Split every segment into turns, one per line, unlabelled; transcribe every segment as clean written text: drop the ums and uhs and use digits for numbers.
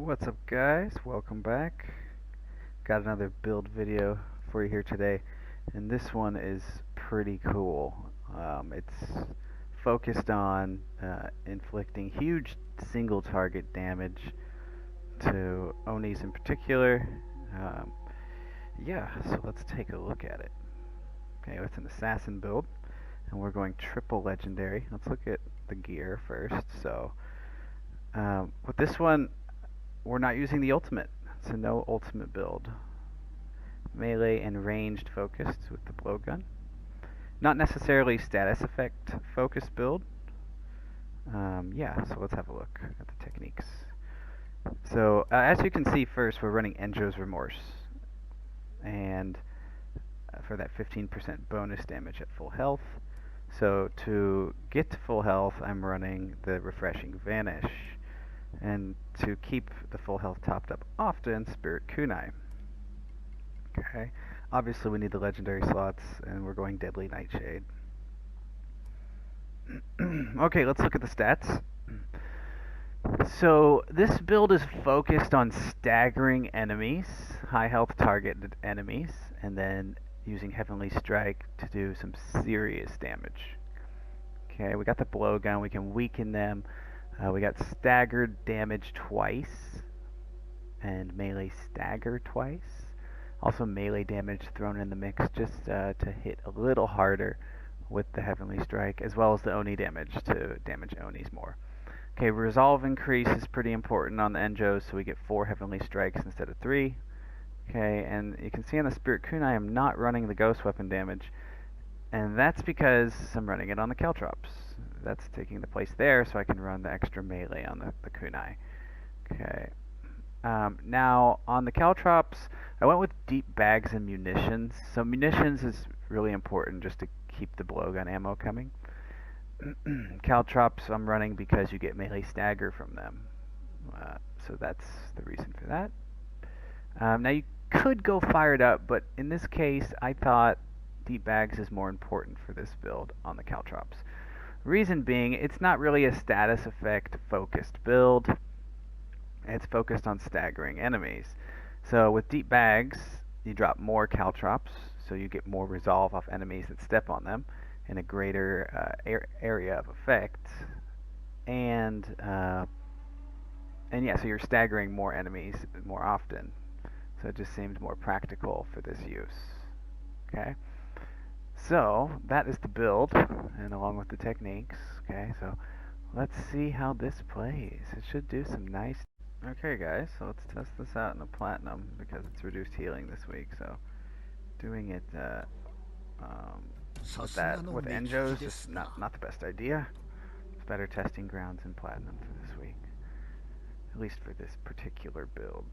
What's up, guys? Welcome back. Got another build video for you here today, and this one is pretty cool. It's focused on inflicting huge single target damage to Onis in particular. Yeah, so let's take a look at it. Okay, it's an assassin build, and we're going triple legendary. Let's look at the gear first. So with this one, we're not using the ultimate. It's a no ultimate build. Melee and ranged focused with the blowgun. Not necessarily status effect focused build. Yeah, so let's have a look at the techniques. So as you can see, first we're running Enjos Remorse, and for that 15% bonus damage at full health. So to get to full health, I'm running the Refreshing Vanish. And to keep the full health topped up often, Spirit Kunai. Okay, obviously we need the legendary slots, and we're going Deadly Nightshade. Okay, let's look at the stats. So this build is focused on staggering enemies, high health targeted enemies, and then using Heavenly Strike to do some serious damage. Okay, we got the blowgun, we can weaken them. We got staggered damage twice, and melee stagger twice. Also melee damage thrown in the mix just to hit a little harder with the Heavenly Strike, as well as the Oni damage to damage Onis more. Okay, resolve increase is pretty important on the Enjos, so we get 4 Heavenly Strikes instead of 3. Okay, and you can see on the Spirit Kunai I'm not running the Ghost Weapon damage, and that's because I'm running it on the Caltrops. That's taking the place there, so I can run the extra melee on the kunai. Okay. Now, on the Caltrops, I went with deep bags and munitions. So munitions is really important just to keep the blowgun ammo coming. Caltrops I'm running because you get melee stagger from them. So that's the reason for that. Now, you could go fired up, but in this case, I thought deep bags is more important for this build on the Caltrops. Reason being, it's not really a status effect focused build. It's focused on staggering enemies. So with deep bags, you drop more caltrops, so you get more resolve off enemies that step on them in a greater area of effect. And yeah, so you're staggering more enemies more often. So it just seems more practical for this use. Okay. So that is the build, and along with the techniques. Okay, so let's see how this plays. It should do some nice. Okay, guys, so let's test this out in a platinum because it's reduced healing this week. So doing it with Enjos is not the best idea. It's better testing grounds in platinum for this week, at least for this particular build.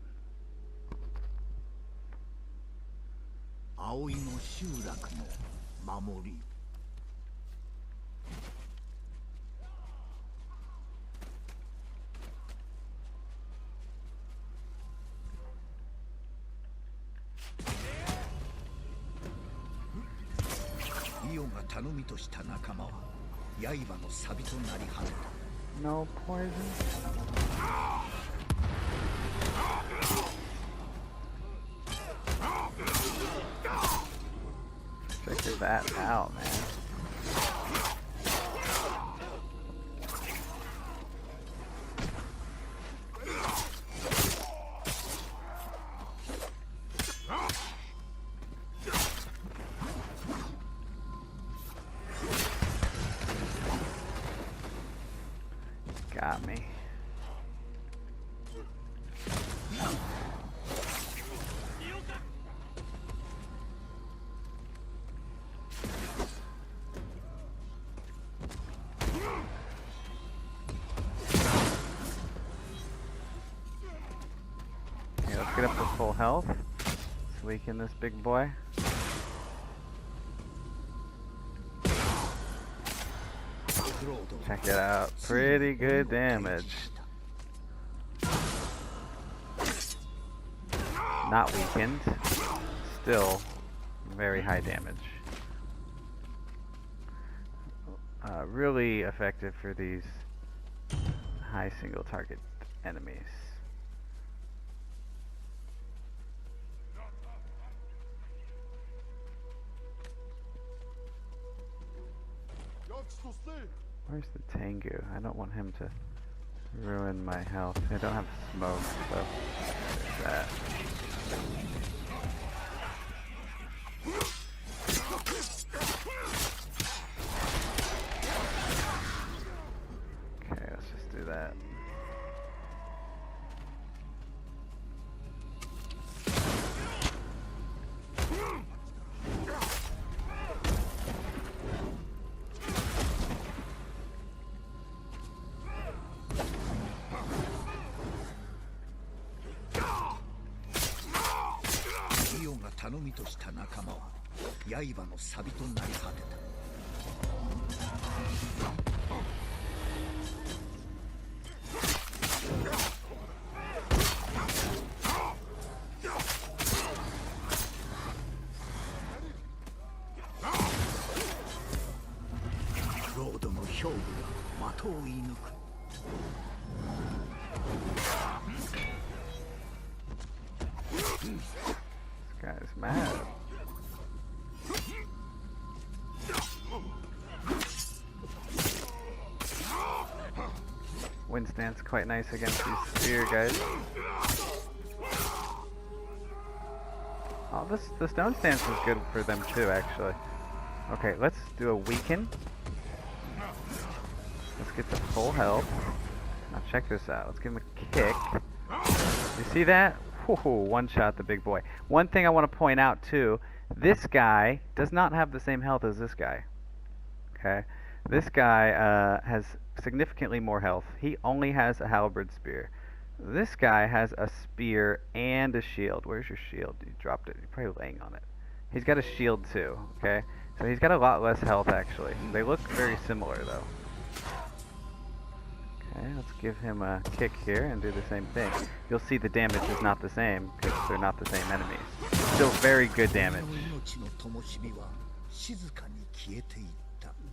No poison. Figure that out, man. Got me. Okay, let's get up to full health. Let's weaken this big boy. Check it out. Pretty good damage. Not weakened. Still very high damage. Really effective for these high single target enemies. Where's the Tengu? I don't want him to ruin my health. I don't have smoke, so there's that. Okay, let's just do that. This guy's mad. Wind stance quite nice against these spear guys. Oh, the stone stance is good for them too, actually. Okay, let's do a weaken. Let's get to full health. Now check this out. Let's give him a kick. You see that? Whoa, one shot the big boy. One thing I want to point out too, this guy does not have the same health as this guy. Okay? This guy has significantly more health. He only has a halberd spear. This guy has a spear and a shield. Where's your shield? You dropped it. You're probably laying on it. He's got a shield too, okay? So he's got a lot less health actually. They look very similar though. Okay, let's give him a kick here and do the same thing. You'll see the damage is not the same because they're not the same enemies. Still very good damage.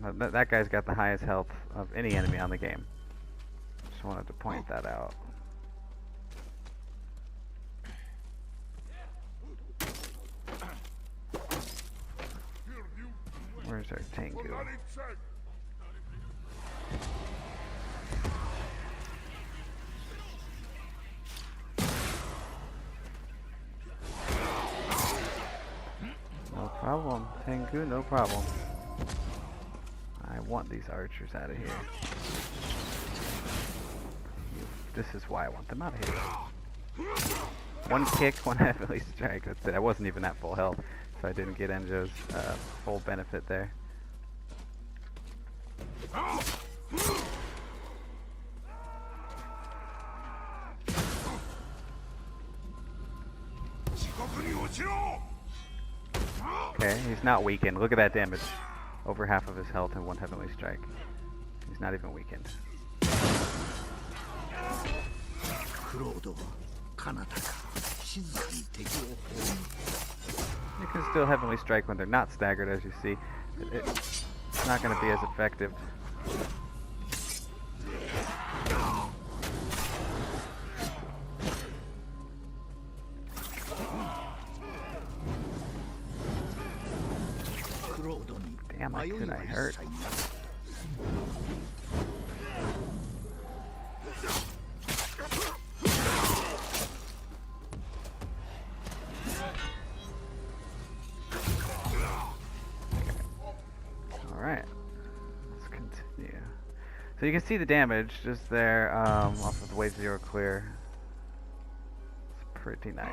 That guy's got the highest health of any enemy on the game. Just wanted to point that out. Where's our Tengu? No problem, Tengu, no problem. I want these archers out of here. This is why I want them out of here. One kick, one heavily strike, that's it. I wasn't even at full health, so I didn't get Enjos' full benefit there. Okay, he's not weakened. Look at that damage. Over half of his health and one heavenly strike. He's not even weakened. You can still heavenly strike when they're not staggered, as you see. It's not going to be as effective. Damn, I could I hurt. Alright, let's continue. So you can see the damage just there off of the wave 0 clear. It's pretty nice.